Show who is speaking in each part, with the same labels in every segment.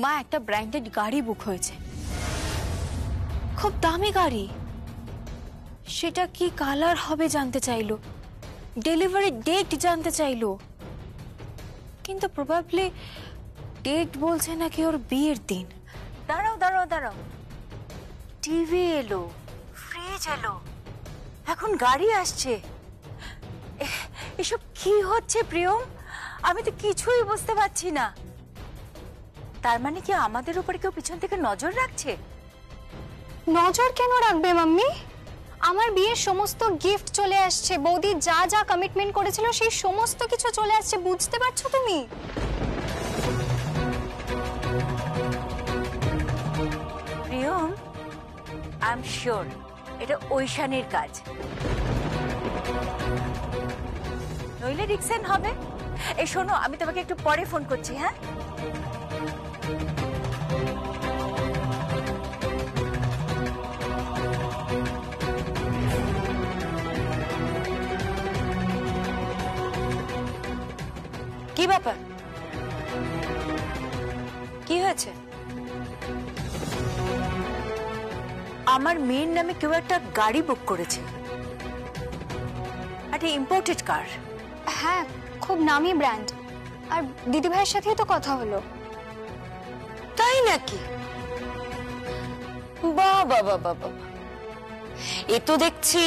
Speaker 1: মা একটা ব্র্যান্ডেড গাড়ি বুক হয়েছে, খুব দামি গাড়ি। সেটা কি কালার হবে জানতে চাইলো, ডেলিভারি ডেট জানতে চাইলো, কিন্তু প্রবাবলি ডেট বলছে নাকি ওর বিয়ের দিন।
Speaker 2: দাঁড়াও দাঁড়াও দাঁড়াও, টিভি এলো, ফ্রিজ এলো, এখন গাড়ি আসছে, এসব কি হচ্ছে প্রিয়ম? আমি তো কিছুই বুঝতে পারছি না। তার মানে কি আমাদের উপরে কেউ পিছন থেকে নজর রাখছে?
Speaker 3: নজর কেন রাখবে মাম্মি? আমার বিয়ের সমস্ত গিফট চলে আসছে, বৌদি যা যা কমিটমেন্ট করেছিল সেই সমস্ত কিছু চলে আসছে, বুঝতে পারছো তুমি?
Speaker 2: প্রিয়ম, আই এম শিওর এটা ঐশানীর কাজ, নইলে রিক্সেন হবে। এই শোনো, আমি তোমাকে একটু পরে ফোন করছি। হ্যাঁ, কি ব্যাপার, কি হয়েছে? আমার মেয়ের নামে কেউ একটা গাড়ি বুক করেছে, একটা ইম্পোর্টেড কার।
Speaker 3: হ্যাঁ, খুব নামি ব্র্যান্ড। আর দিদি ভাইয়ের সাথেও তো কথা হলো।
Speaker 2: তাই নাকি? বাহ বাহ বাহ বাহ বাহ, এ তো দেখছি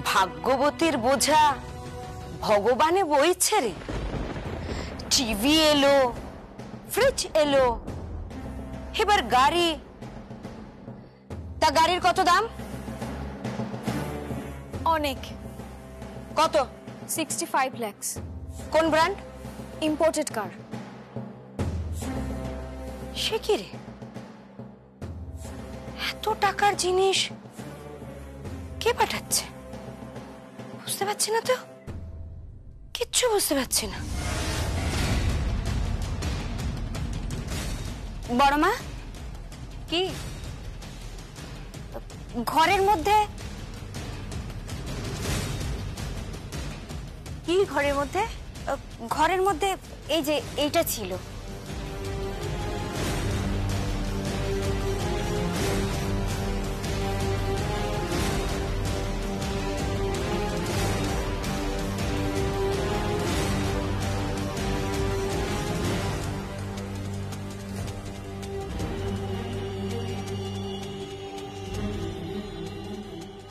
Speaker 2: ভাগ্যবতীর বোঝা ভগবানে বইছে রে। টিভি এলো, ফ্রিজ এলো, এবার গাড়ি। তা গাড়ির কত দাম?
Speaker 1: অনেক।
Speaker 2: কত?
Speaker 1: 65 lakhs।
Speaker 2: কোন ব্র্যান্ড?
Speaker 1: ইম্পোর্টেড কার।
Speaker 2: সে কি রে, এত টাকার জিনিস কে পাঠাচ্ছে? বুঝতে পারছি না তো, কিচ্ছু বুঝতে পারছি না।
Speaker 3: বড় মা,
Speaker 2: কি
Speaker 3: ঘরের মধ্যে
Speaker 2: কি ঘরের মধ্যে?
Speaker 3: ঘরের মধ্যে এই যে এইটা ছিল।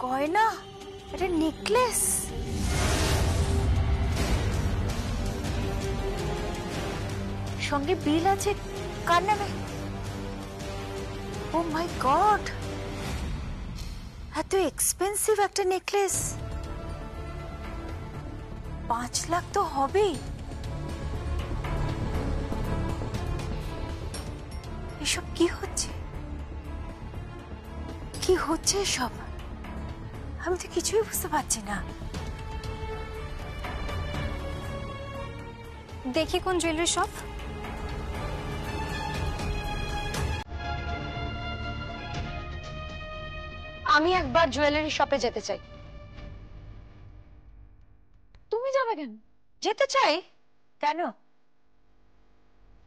Speaker 2: গয়না, এটা নেকলেস। সঙ্গে বিল আছে, কার নামে? ও মাই গড, এত এক্সপেন্সিভ একটা নেকলেস। 5 লাখ তো হবেই। এসব কি হচ্ছে, কি হচ্ছে এসব? আমি তো কিছুই বুঝতে পারছি না।
Speaker 3: দেখি কোন জুয়েলারি শপ। আমি একবার জুয়েলারি শপে যেতে চাই।
Speaker 2: তুমি যাবে কেন? যেতে চাই কেন?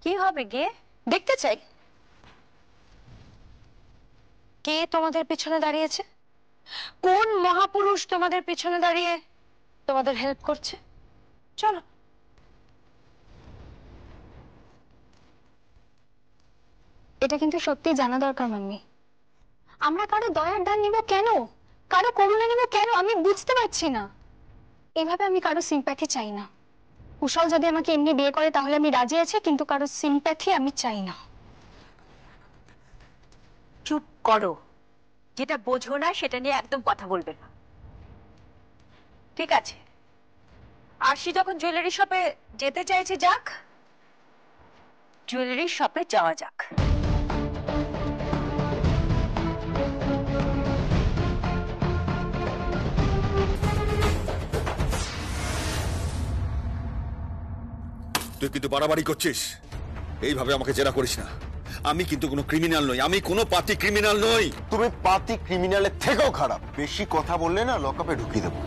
Speaker 2: কি হবে গে?
Speaker 3: দেখতে চাই কে তোমাদের পেছনে দাঁড়িয়েছে, কোন মহাপুরুষ তোমাদের পেছনে দাঁড়িয়ে তোমাদের হেল্প করছে। চলো। এটা কিন্তু সত্যি জানা দরকার মাম্মি। আমরা কারো দয়ার দান নিব কেন, কারো করুণা নিব কেন, আমি বুঝতে পারছি না। এভাবে আমি কারো সিম্প্যাথি চাই না। কুশল যদি আমাকে এমনি বিয়ে করে তাহলে আমি রাজি আছি, কিন্তু কারো সিম্প্যাথি আমি চাই না।
Speaker 2: চুপ করো, যেটা বোঝো না সেটা নিয়ে একদম কথা বলবে না, ঠিক আছে? আরশি যখন জুয়েলারি শপে যেতে চাইছে, যাক, জুয়েলারি শপে যাওয়া যাক।
Speaker 4: তুই কিন্তু বাড়াবাড়ি করছিস, এইভাবে আমাকে জেরা করিস না। আমি কিন্তু কোনো ক্রিমিনাল নই, আমি কোনো পাতি ক্রিমিনাল নই।
Speaker 5: তুমি পাতি ক্রিমিনালের থেকেও খারাপ। বেশি কথা বললে না লকআপে ঢুকিয়ে দেবো।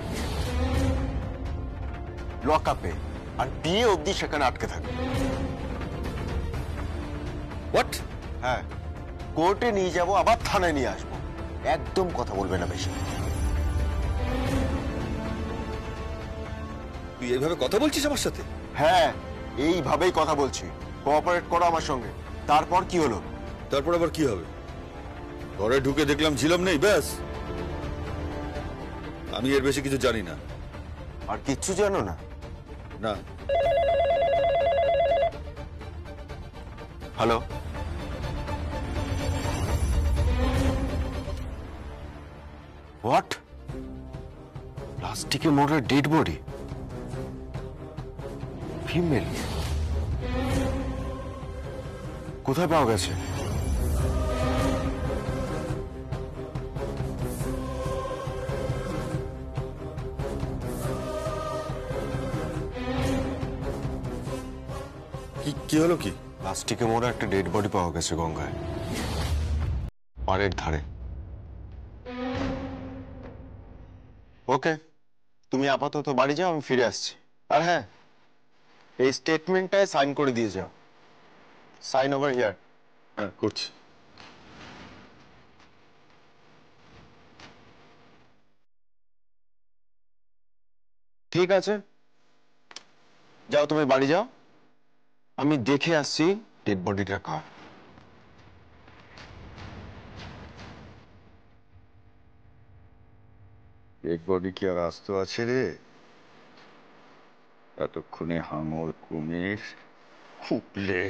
Speaker 5: লকআপে, আর বিয়ে অবধি সেখানে আটকে থাকবে।
Speaker 4: হোয়াট?
Speaker 5: হ্যাঁ, কোর্টে নিয়ে যাব, আবার থানায় নিয়ে আসবো। একদম কথা বলবে না বেশি।
Speaker 4: তুই এইভাবে কথা বলছিস আমার সাথে?
Speaker 5: হ্যাঁ, এইভাবেই কথা বলছি। কোঅপারেট করো আমার সঙ্গে। তারপর কি হলো?
Speaker 4: তারপর আবার কি হবে? ঘরে ঢুকে দেখলাম ঝিলাম নেই, ব্যাস। আমি এর বেশি কিছু জানি না।
Speaker 5: আর কিচ্ছু জানো না?
Speaker 4: না।
Speaker 5: Hello, what? প্লাস্টিকে মোড়া ডেড বডি, ফিমেল। কোথায় পাওয়া গেছে?
Speaker 4: কি হলো কি?
Speaker 5: প্লাস্টিকে মোড়া একটা ডেড বডি পাওয়া গেছে গঙ্গায়, পাড়ের ধারে। ওকে, তুমি আপাতত বাড়ি যাও, আমি ফিরে আসছি। আর হ্যাঁ, এই স্টেটমেন্টটায় সাইন করে দিয়ে যাও। Sign over here.
Speaker 4: হ্যাঁ, করছি।
Speaker 5: ঠিক আছে, যাও, তুমি বাড়ি যাও, আমি দেখে আসছি ডেড বডিটা কার।
Speaker 4: ডেড বডি কি আর আস্ত আছে রে? এতক্ষণে হাঙর কুমির খুপলে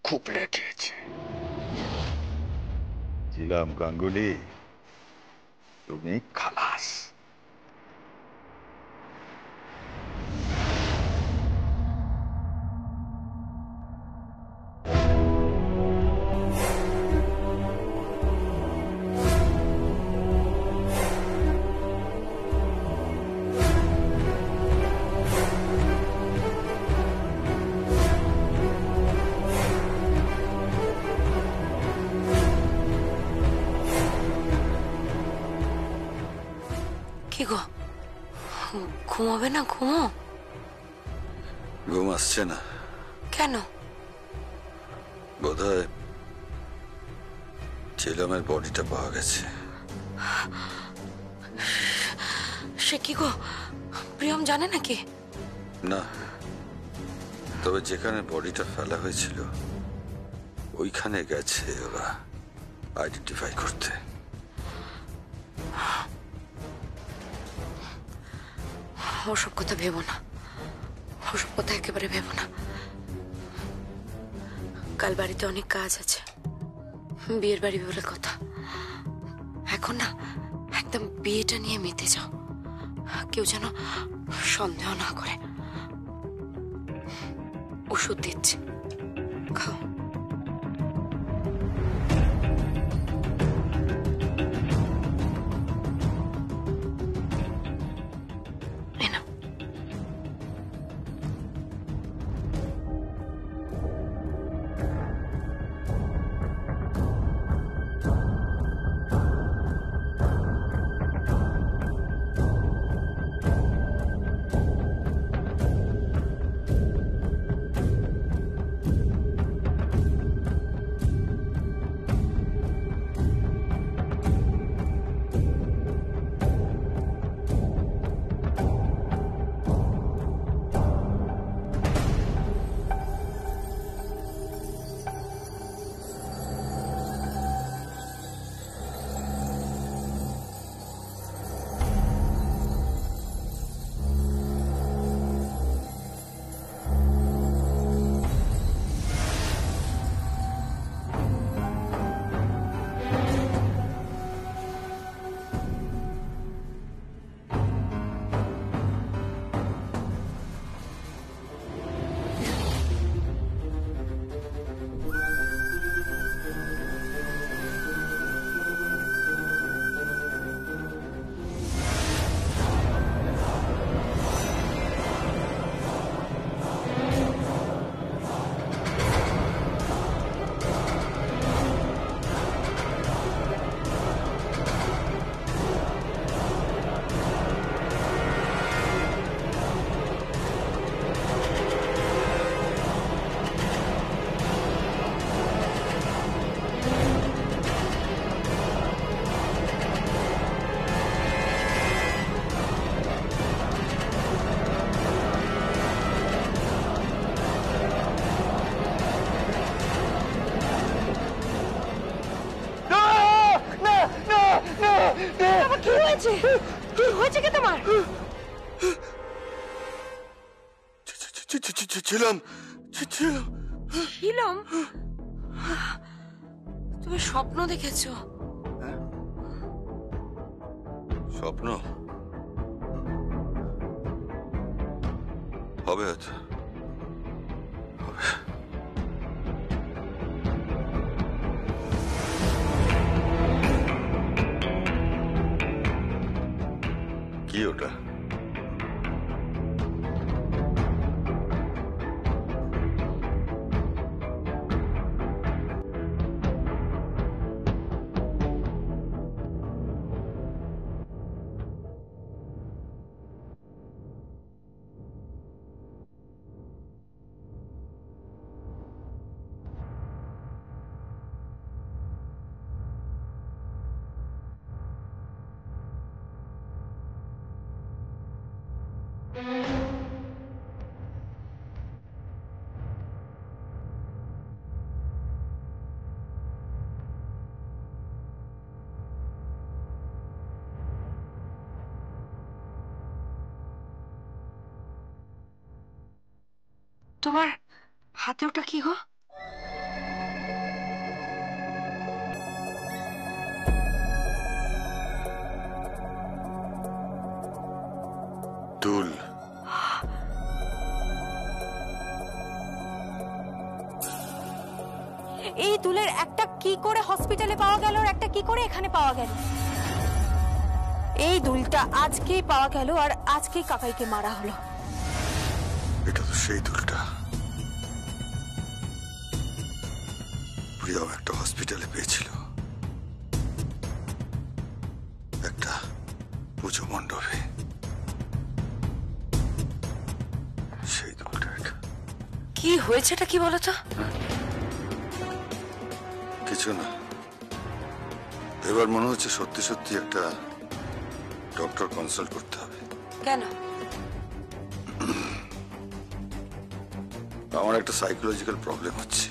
Speaker 4: খুপলে খেয়েছে। ছিলাম গাঙ্গুলি, তুমি খালাস।
Speaker 2: কি গো, ঘুমাবে না? ঘুমো।
Speaker 4: ঘুম আসছে না।
Speaker 2: কেন?
Speaker 4: বোধহয় ছিলামের বডিটা পাওয়া গেছে।
Speaker 2: সে কি গো, প্রিয়ম জানে নাকি?
Speaker 4: না, তবে যেখানে বডিটা ফেলা হয়েছিল ওইখানে গেছে ওরা আইডেন্টিফাই করতে।
Speaker 2: ওসব কথা ভেবো না, ওসব কথা একেবারে ভেবো না। কাল বাড়িতে অনেক কাজ আছে, বিয়ের বাড়ি বলে কথা। এখন না একদম বিয়েটা নিয়ে মেতে যাও, কেউ যেন সন্দেহ না করে। ওষুধ দিচ্ছি, খাও। কি হয়েছে? কি হয়েছে কি তোমার?
Speaker 4: ছিলাম
Speaker 2: ছিলাম? তুমি স্বপ্ন দেখেছো?
Speaker 4: স্বপ্ন হবে হয়তো, হবে। কি ওটা?
Speaker 2: তোমার হাতে ওটা কি গো?
Speaker 4: দুল।
Speaker 1: এই দুলের একটা কি করে হসপিটালে পাওয়া গেল আর একটা কি করে এখানে পাওয়া গেল? এই দুলটা আজকেই পাওয়া গেল আর আজকেই কাকাইকে মারা হলো।
Speaker 4: এটা তো সেই দুলটা প্রিয়াও একটা হসপিটালে পেয়েছিল, একটা পুজো মণ্ডপে। সেই দুলটা এটা।
Speaker 2: কি হয়েছেটা কি বলতো?
Speaker 4: কিছু না, এবার মনে হচ্ছে সত্যি সত্যি একটা ডক্টর কনসাল্ট করতে হবে।
Speaker 2: কেন?
Speaker 4: আমার একটা সাইকোলজিক্যাল প্রবলেম হচ্ছে।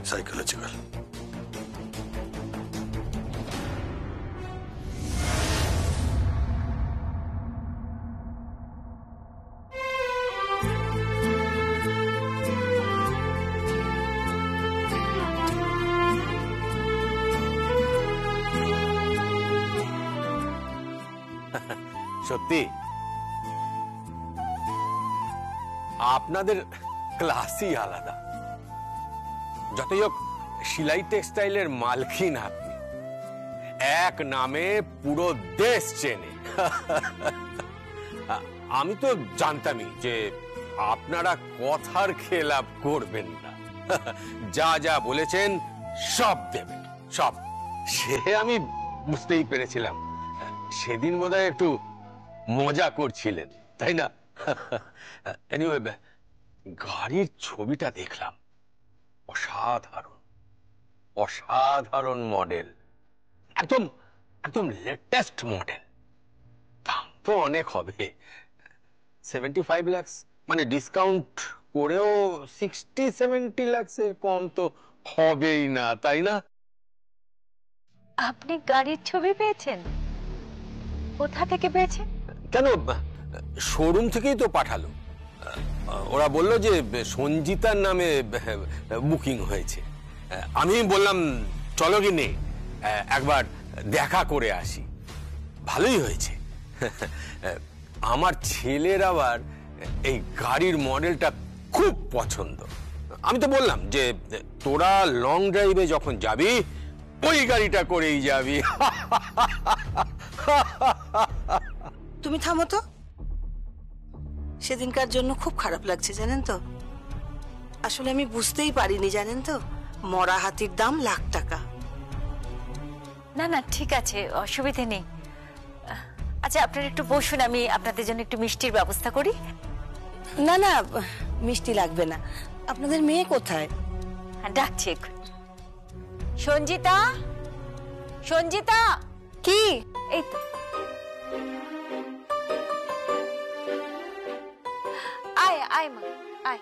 Speaker 4: সাইকোলজিক্যাল।
Speaker 6: সত্যি আপনাদের ক্লাসই আলাদা। যতই হোক সিলাই টেক্সটাইলের মালকিন আপনি, এক নামে পুরো দেশ চেনে। আমি তো জানতামই যে আপনারা কথার খেলাপ করবেন না, যা যা বলেছেন সব দেবেন, সব। সে আমি বুঝতেই পেরেছিলাম। সেদিন বোধহয় একটু মজা করছিলেন, তাই না? এনিওয়ে, গাড়ির ছবিটা দেখলাম, অসাধারণ, অসাধারণ মডেল, একদম একদম লেটেস্ট মডেল। দাম তো অনেক হবে, 75 লাখ, মানে ডিসকাউন্ট করেও 60-70 লাখের কম তো হবেই না, তাই না?
Speaker 2: আপনি গাড়ির ছবি পেয়েছেন? কোথা থেকে পেয়েছেন?
Speaker 6: কেন, শোরুম থেকেই তো পাঠালো। ওরা বলল যে সঞ্জিতার নামে বুকিং হয়েছে। আমি বললাম চলো কি নেই, একবার দেখা করে আসি। ভালোই হয়েছে। আমার ছেলের আবার এই গাড়ির মডেলটা খুব পছন্দ। আমি তো বললাম যে তোরা লং ড্রাইভে যখন যাবি ওই গাড়িটা করেই যাবি।
Speaker 7: তুমি থামো তো, সেদিনকার জন্য খুব খারাপ লাগছে জানেন তো। আসলে আমি বুঝতেই পারিনি জানেন তো, মরা হাতির দাম লাখ টাকা।
Speaker 2: না না ঠিক আছে, অসুবিধে নেই। আচ্ছা আপনারা একটু বসুন, আমি আপনাদের জন্য একটু মিষ্টির ব্যবস্থা করি।
Speaker 7: না না, মিষ্টি লাগবে না। আপনাদের মেয়ে কোথায়?
Speaker 2: ডাকছি এখন। সঞ্জিতা, সঞ্জিতা।
Speaker 1: কি?
Speaker 2: এই তো। আয় আয় মা, আয়।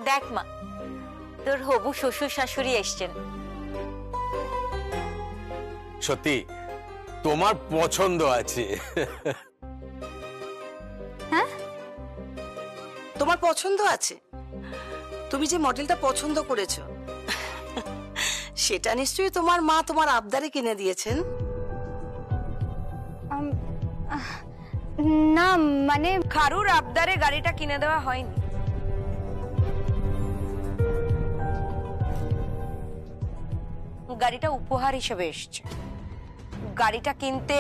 Speaker 2: দেখ মা, তোর হবু শ্বশুর শাশুড়ি এসছেন।
Speaker 6: সত্যি তোমার পছন্দ আছে।
Speaker 7: তোমার পছন্দ আছে? তুমি যে মডেলটা পছন্দ করেছো সেটা নিশ্চয়ই তোমার মা তোমার আবদারে কিনে দিয়েছেন।
Speaker 3: না মানে
Speaker 2: খারুর আবদারে গাড়িটা কিনে দেওয়া হয়নি। গাড়িটা উপহার হিসেবে এসছে। গাড়িটা কিনতে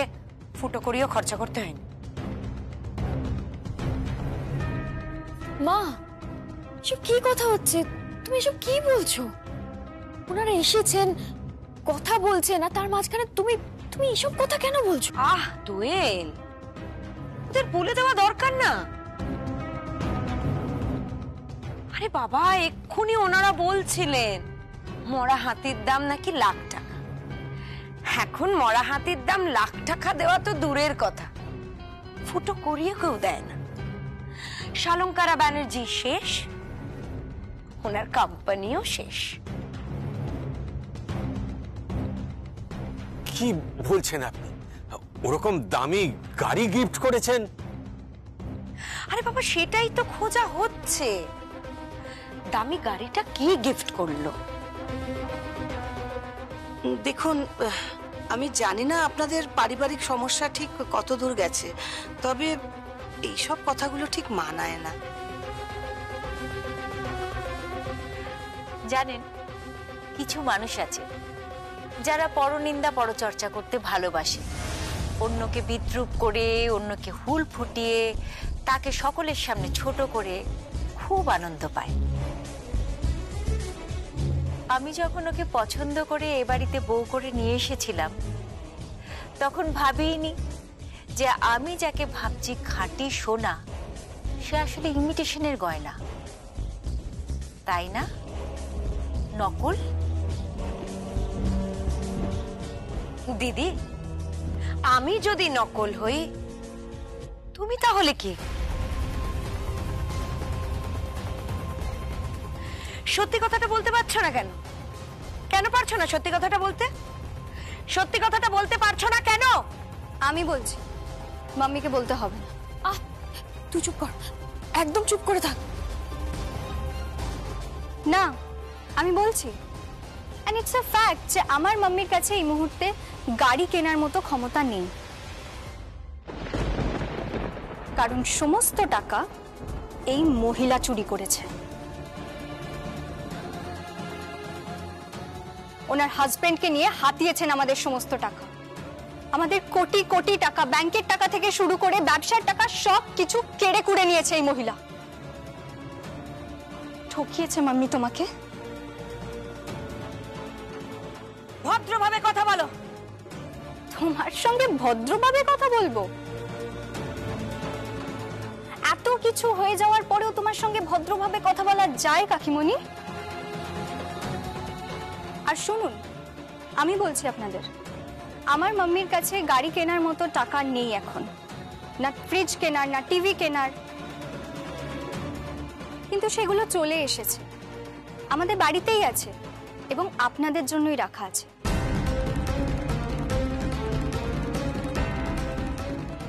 Speaker 2: ফুটো করিও খরচা করতে হয়নি।
Speaker 1: মা, সব কি কথা হচ্ছে? তুমি এসব কি বলছো? ওনারা এসেছেন, কথা বলছেন, আর তার মাঝখানে তুমি তুমি এসব কথা কেন বলছো?
Speaker 2: দোয়েল, তোদের বলে দেওয়া দরকার না। আরে বাবা, এক্ষুনি ওনারা বলছিলেন মরা হাতির দাম নাকি লাখ টাকা। এখন মরা হাতির দাম লাখ টাকা দেওয়া তো দূরের কথা, ফুটো করিয়ে কেউ দেয় না। শালঙ্কারা ব্যানার্জি শেষ, ওনার কোম্পানিও শেষ।
Speaker 6: কি বলছেন আপনি? ওরকম দামি গাড়ি গিফট করেছেন?
Speaker 2: আরে বাবা, সেটাই তো খোঁজা হচ্ছে। দামি গাড়িটা কি গিফট করলো?
Speaker 7: দেখুন, আমি জানি না আপনাদের পারিবারিক সমস্যা ঠিক কত দূর গেছে, তবে এইসব কথাগুলো ঠিক মানায় না।
Speaker 2: জানেন, কিছু মানুষ আছে যারা পরনিন্দা পরচর্চা করতে ভালোবাসে। অন্যকে বিদ্রূপ করে, অন্যকে হুল ফুটিয়ে, তাকে সকলের সামনে ছোট করে খুব আনন্দ পায়। আমি যখন ওকে পছন্দ করে এ বাড়িতে বউ করে নিয়ে এসেছিলাম, তখন ভাবিনি যে আমি যাকে ভাবছি খাঁটি সোনা, সে আসলে ইমিটেশনের গয়না, তাই না? নকল। দিদি, আমি যদি নকল হই, তুমি তাহলে কি? সত্যি কথাটা বলতে পারছো না কেন? কেন পারছো না সত্যি কথাটা বলতে? সত্যি কথাটা বলতে পারছো না কেন?
Speaker 3: আমি বলছি, মাম্মিকে বলতে হবে না।
Speaker 1: তুই চুপ কর, একদম চুপ করে থাক।
Speaker 3: না, আমি বলছি, এন্ড ইটস আ ফ্যাক্ট যে আমার মাম্মির কাছে এই মুহূর্তে গাড়ি কেনার মতো ক্ষমতা নেই, কারণ সমস্ত টাকা এই মহিলা চুরি করেছে। ওনার হাজবেন্ডকে নিয়ে হাতিয়েছেন আমাদের সমস্ত টাকা, আমাদের কোটি কোটি টাকা, ব্যাংকের টাকা থেকে শুরু করে ব্যবসার টাকা সব কিছু কেড়ে কুড়ে নিয়েছে এই মহিলা। ঠকিয়েছে মাম্মি তোমাকে।
Speaker 2: ভদ্রভাবে কথা বলো।
Speaker 3: তোমার সঙ্গে ভদ্রভাবে কথা বলবো? এত কিছু হয়ে যাওয়ার পরেও তোমার সঙ্গে ভদ্রভাবে কথা বলা যায় কাকিমণি? আর শুনুন, আমি বলছি আপনাদের, আমার মাম্মির কাছে গাড়ি কেনার মতো টাকা নেই এখন, না ফ্রিজ কেনার, না টিভি কেনার, কিন্তু সেগুলো চলে এসেছে, আমাদের বাড়িতেই আছে এবং আপনাদের জন্যই রাখা আছে।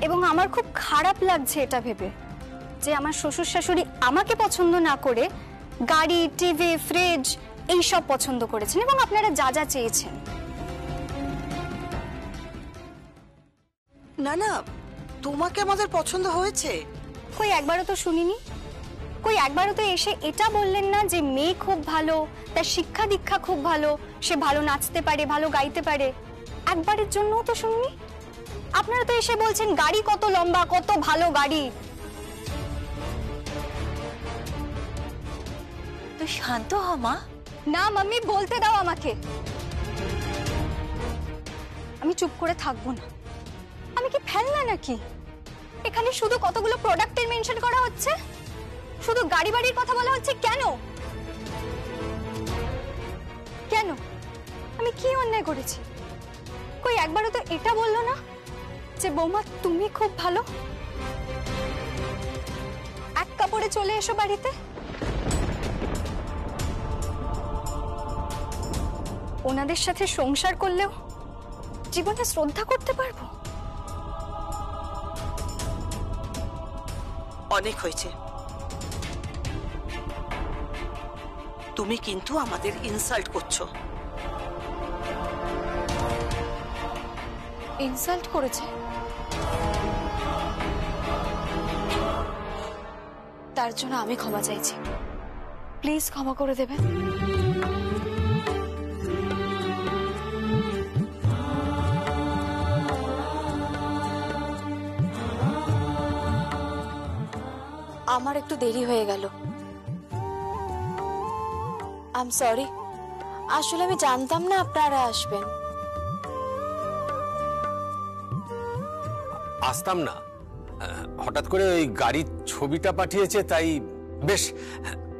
Speaker 3: এবং আমার খুব খারাপ লাগছে এটা ভেবে যে আমার শ্বশুর শাশুড়ি আমাকে পছন্দ না করে গাড়ি, টিভি, ফ্রিজ এইসব পছন্দ করেছেন এবং আপনারা যা যা চেয়েছেন।
Speaker 7: না না, তোমাকে আমাদের পছন্দ হয়েছে।
Speaker 3: কই একবারও তো শুনিনি, কই একবারও তো এসে এটা বললেন না যে মেয়ে খুব ভালো, তার শিক্ষা দীক্ষা খুব ভালো, সে ভালো নাচতে পারে, ভালো গাইতে পারে। একবারের জন্যও তো শুনিনি। আপনারা তো এসে বলছেন গাড়ি কত লম্বা, কত ভালো গাড়ি।
Speaker 2: তুই শান্ত হ মা।
Speaker 3: না মাম্মি, বলতে দাও আমাকে। আমি চুপ করে থাকবো না। আমি কি ফেলনা নাকি? এখানে শুধু কতগুলো প্রোডাক্টের মেনশন করা হচ্ছে, শুধু গাড়ি বাড়ির কথা বলা হচ্ছে। কেন কেন? আমি কি অন্যায় করেছি? কই একবারও তো এটা বললো না যে বৌমা তুমি খুব ভালো, এক কাপড়ে চলে এসো বাড়িতে। ওনাদের সাথে সংসার করলেও জীবনে শ্রদ্ধা করতে পারবো?
Speaker 7: অনেক হয়েছে। তুমি কিন্তু আমাদের ইনসাল্ট করছো।
Speaker 1: ইনসাল্ট করেছে? তার জন্য আমি ক্ষমা চাইছি, প্লিজ ক্ষমা করে দেবেন। আমার একটু দেরি হয়ে গেল, আই এম সরি। আসলে আমি জানতাম না আপনারা আসবেন।
Speaker 6: আসতাম না, হঠাৎ করে ওই গাড়ির ছবিটা পাঠিয়েছে, তাই বেশ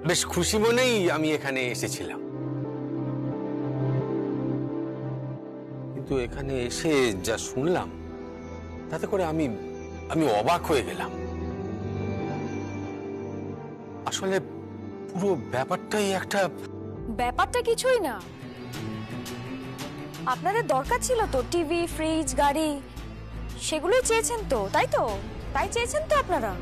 Speaker 6: বেশ খুশি মনেই আমি এখানে এসেছিলাম। কিন্তু এখানে এসে যা শুনলাম তাতে করে আমি অবাক হয়ে গেলাম। আসলে পুরো ব্যাপারটাই একটা
Speaker 1: ব্যাপারটা কিছুই না। আপনাদের দরকার ছিল তো টিভি, ফ্রিজ, গাড়ি, সেগুলোই চেয়েছেন তো, তাই তো? তাই চেয়েছেন তো আপনারা?